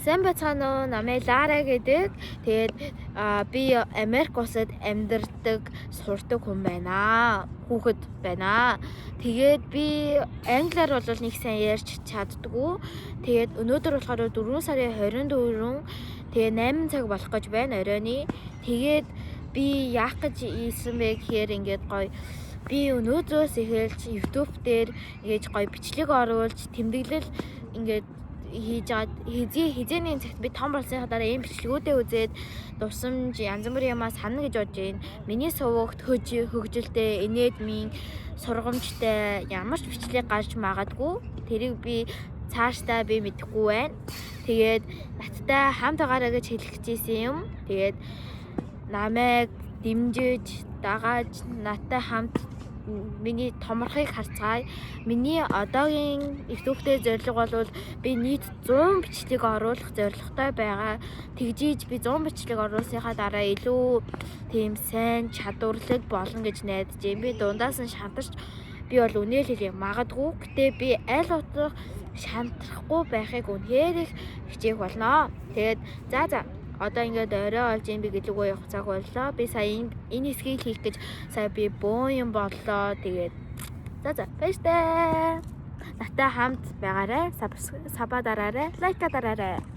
Сайн байцгаана уу? Намайг Лара гэдэг. Тэгээд би Америк улсад амьдардаг, сурдаг хүн байна. Хүүхэд байна. Тэгээд би англиар бол нэг сайн ярьж чаддгүй. Тэгээд өнөөдөр болохоор 4 сарын 24-нд тэгээд 8 цаг болох гэж байна оройны. Тэгээд би яах гэж ийсэн бэ гэхээр ингээд гоё би өнөөдрөөс эхэлж YouTube дээр ингэж гоё бичлэг оруулж тэмдэглэл ингээд хийж аваад хизээний цагт би том болсныхаа дараа ийм бичлэгүүдээ үзээд дурсамж янз бүрийн юмаа санана гэж бодож байна. Миний сувагт хөгжилтэй, энедмийн сургамжтай ямар ч бичлэг гарч магадгүй. Тэрийг би цаашдаа би мэдэхгүй байна. Тэгээд надтай хамт байгаарай гэж хэлэх гэжсэн юм. Тэгээд намайг дэмжиж, дагааж надтай хамт миний томорхыг харцгаая. Миний одоогийн YouTube-тэй зорилго бол би нийт 100 бичлэг оруулах зорилготой байгаа. Тэгжиж би 100 бичлэг оруулсныхаа дараа илүү тийм сайн чадварлаг болно гэж найдаж байна. Би дундаас нь шантарч би бол үнээл хэлье магадгүй. Гэтэ би аль утга шантрахгүй байхыг үнэхээр их хичээх болно. Тэгээд за одоо ингээд орой олж юм би гэлгүй явах цаг боллоо. Би сая энэ хэсгийг хийх гэж сая би боо юм боллоо. Тэгээд за баяртай. Натаа хамт байгаарай. Сабаа дараарай. Лайка дараарай.